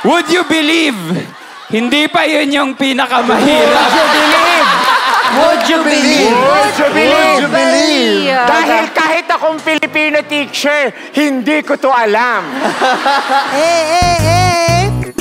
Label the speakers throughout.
Speaker 1: Would you believe? Hindi pa yun yung pinakamahirap.
Speaker 2: Would you believe?
Speaker 3: Would you believe?
Speaker 2: Would you believe?
Speaker 3: Dahil kahit akong Filipino teacher, hindi ko to alam.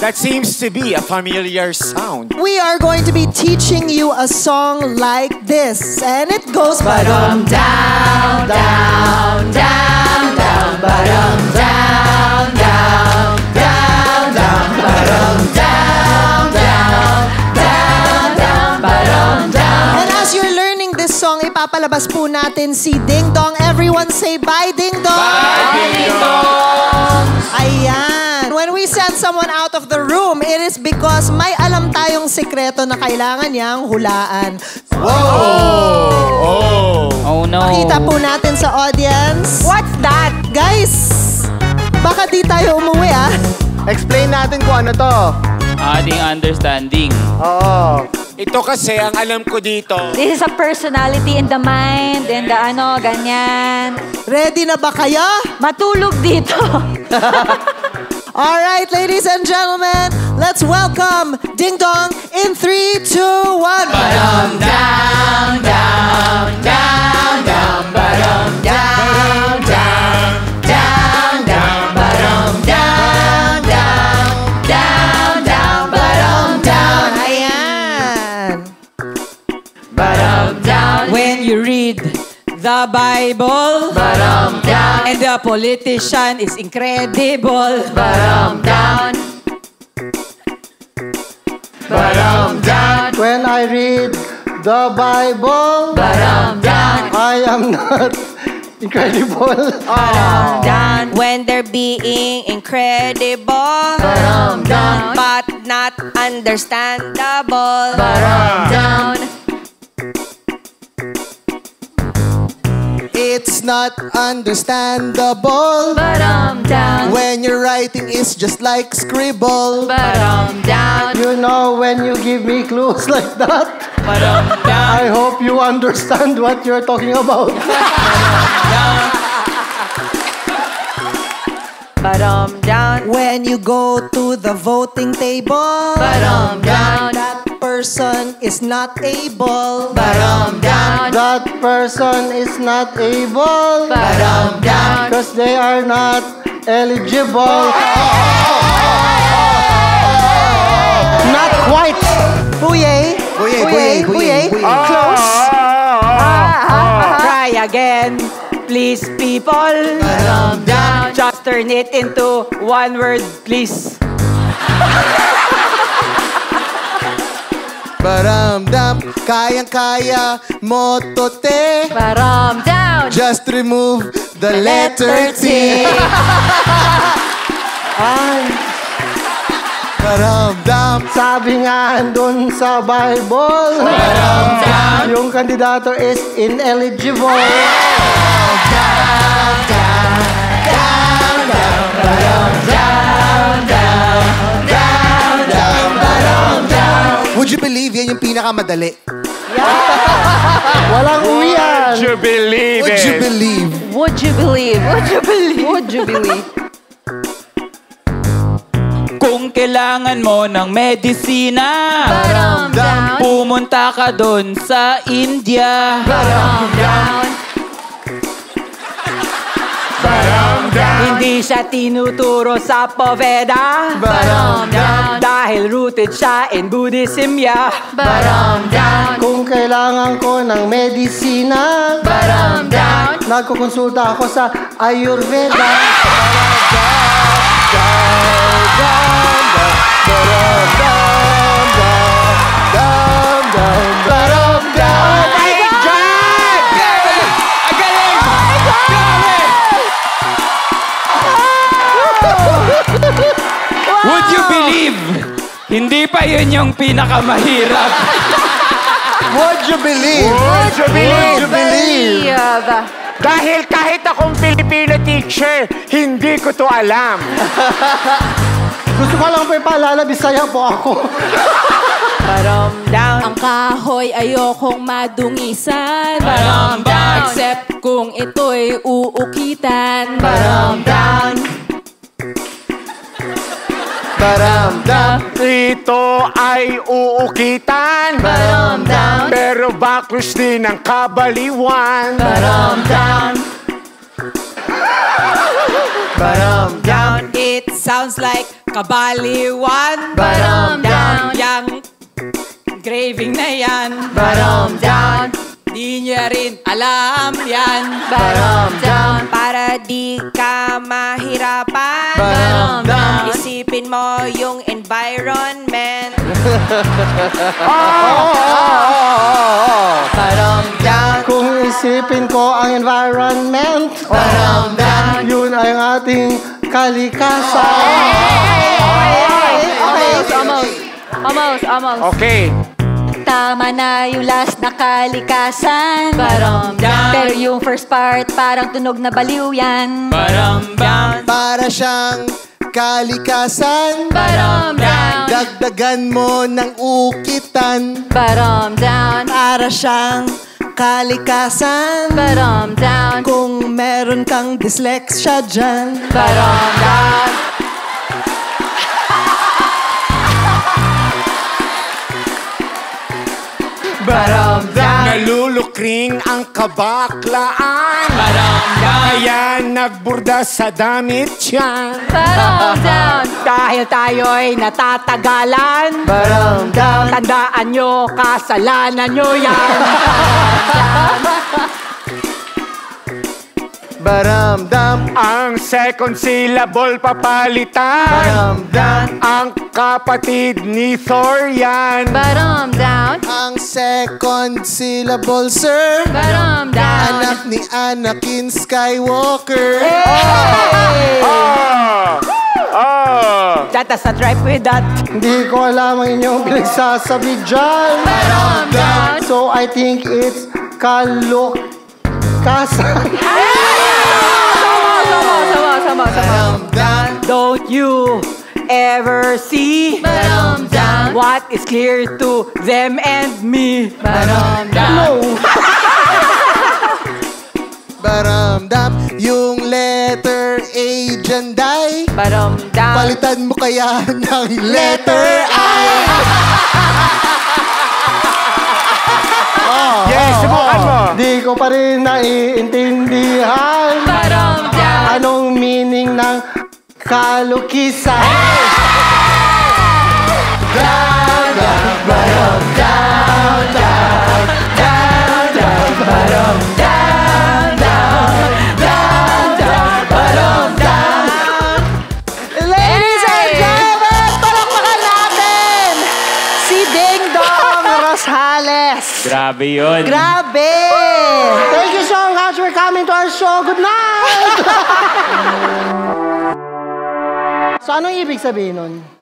Speaker 4: That seems to be a familiar sound.
Speaker 2: We are going to be teaching you a song like this. And it goes ba-dum down, down, down, down, ba-dum down, down, down, down, ba-dum down, down, down, down, ba-dum down. And as you're learning this song, ipapalabas po natin si Ding Dong. Everyone say bye, Ding Dong!
Speaker 1: Bye, Ding Dong!
Speaker 2: Ayan. When we send someone out of the room, it is because may alam tayong sikreto na kailangan niyang hulaan.
Speaker 1: Oh no.
Speaker 2: Pakita po natin sa audience.
Speaker 5: What's that?
Speaker 2: Guys, baka di tayo umuwi ah.
Speaker 3: Explain natin kung ano to.
Speaker 1: Adding understanding.
Speaker 3: Oo.
Speaker 4: Ito kasi ang alam ko dito.
Speaker 5: This is a personality in the mind, in the ganyan.
Speaker 2: Ready na ba kayo?
Speaker 5: Matulog dito.
Speaker 2: All right, ladies and gentlemen, let's welcome Ding Dong in 3, 2, 1. Ba-dum, down, down, down, down, ba-dum, down, down, down, down, ba-dum, down, down, down, down, ba-dum, down. Ayan.
Speaker 5: Ba-dum down.
Speaker 6: When you read the Bible,
Speaker 5: Ba-dum down.
Speaker 6: and the politician is incredible.
Speaker 5: Ba-dum down. Ba-dum down.
Speaker 7: When I read the Bible,
Speaker 5: Ba-dum down.
Speaker 7: I am not incredible.
Speaker 5: Ba-dum down.
Speaker 6: When they're being incredible,
Speaker 5: Ba-dum down.
Speaker 6: but not understandable.
Speaker 5: Ba-dum down.
Speaker 7: It's not understandable
Speaker 5: Ba-dum down.
Speaker 7: when your writing is just like scribble.
Speaker 5: Ba-dum down.
Speaker 7: You know, when you give me clues like that, I hope you understand what you're talking about.
Speaker 6: Ba-dum down.
Speaker 2: When you go to the voting table,
Speaker 5: Ba-dum down.
Speaker 2: that person is not able.
Speaker 5: Ba-dum down.
Speaker 7: That person is not able
Speaker 5: Ba-dum down.
Speaker 7: because they are not eligible. Not quite.
Speaker 2: Puye. Puye. Close.
Speaker 6: Try again, please, people.
Speaker 5: Ba-dum down.
Speaker 6: Just turn it into one word, please.
Speaker 7: Baramdam, kayang-kaya mo to, te.
Speaker 5: Ba-dum down.
Speaker 7: Just remove the letter T. Ay. Baramdam, sabi nga dun sa Bible, yung kandidato is ineligible.
Speaker 8: Would you believe yan yung pinakamadali?
Speaker 7: Walang uwian.
Speaker 3: Would you believe
Speaker 8: Would you
Speaker 3: it?
Speaker 8: believe?
Speaker 5: Would you believe? Would you believe? Would you believe?
Speaker 1: Kung kailangan mo ng medisina,
Speaker 5: Ba-dum down.
Speaker 1: pumunta ka doon sa India.
Speaker 5: Ba-dum down.
Speaker 6: Hindi siya tinuturo sa Poveda.
Speaker 5: Ba-dum down.
Speaker 6: Dahil rooted siya in Buddhism, yeah.
Speaker 5: Ba-dum down.
Speaker 7: Kung kailangan ko ng medisina,
Speaker 5: Ba-dum down.
Speaker 7: nagkukonsulta ako sa Ayurveda.
Speaker 1: Would you believe? Hindi pa yun yung pinakamahirap.
Speaker 8: Would you believe?
Speaker 3: Would you believe?
Speaker 8: Would you believe?
Speaker 3: Dahil kahit akong Filipino teacher, hindi ko to alam.
Speaker 7: Gusto ko lang po ipaalala, Bisaya po ako.
Speaker 6: Ba-dum down.
Speaker 9: Ang kahoy ayokong madungisan.
Speaker 5: Ba-dum down.
Speaker 9: Except kung ito'y uukitan.
Speaker 5: Ba-dum down.
Speaker 8: Baramdam.
Speaker 3: Ito ay uukitan.
Speaker 8: Baramdam.
Speaker 3: Pero baklos din ang kabaliwan.
Speaker 8: Baramdam. Baramdam.
Speaker 9: It sounds like kabaliwan.
Speaker 8: Baramdam.
Speaker 9: Yang craving na yan.
Speaker 8: Baramdam.
Speaker 9: Di niya rin alam yan.
Speaker 8: Baramdam.
Speaker 5: Para di ka mahirapan.
Speaker 8: Baramdam.
Speaker 5: Isipin mo yung environment.
Speaker 8: Baramdam.
Speaker 7: Kung isipin ko ang environment,
Speaker 8: Baramdam.
Speaker 7: yun ay ang ating kalikasan.
Speaker 5: Almost.
Speaker 3: Okay.
Speaker 5: Tama na yung last na kalikasan. Pero yung first part, parang tunog na baliw yan.
Speaker 8: Para siyang kalikasan. Dagdagan mo ng ukitan.
Speaker 2: Para siyang kalikasan. Kung meron kang dyslexia dyan.
Speaker 3: Nalulukring ang kabaklaan. Kaya nagburda sa damit yan.
Speaker 6: Dahil tayo'y natatagalan.
Speaker 7: Baramdam.
Speaker 6: Tandaan nyo, kasalanan nyo yan.
Speaker 8: Baramdam.
Speaker 3: Ang second syllable papalitan.
Speaker 8: Baramdam.
Speaker 3: Ang kapatid ni Thor yan.
Speaker 8: Ang second syllable, sir. Anak ni Anakin Skywalker.
Speaker 6: That does not rhyme with that.
Speaker 7: Hindi ko alam ang inyong pinagsasabi dyan. So I think it's kalukasan.
Speaker 6: Don't you ever see what is clear to them and me?
Speaker 7: No.
Speaker 8: Baramdam. Yung letter A dyan, day. Palitan mo kaya ng letter I.
Speaker 3: Yes, subukan mo.
Speaker 7: Di ko pa rin naiintindihan. Anong meaning ng kalukisan?
Speaker 2: Ladies and gentlemen, palakpakan natin si Ding Dong Rosales.
Speaker 1: Grabe yun.
Speaker 2: Grabe!
Speaker 7: Thank you so much for coming to our show. Good night! So, anong ibig sabihin nun?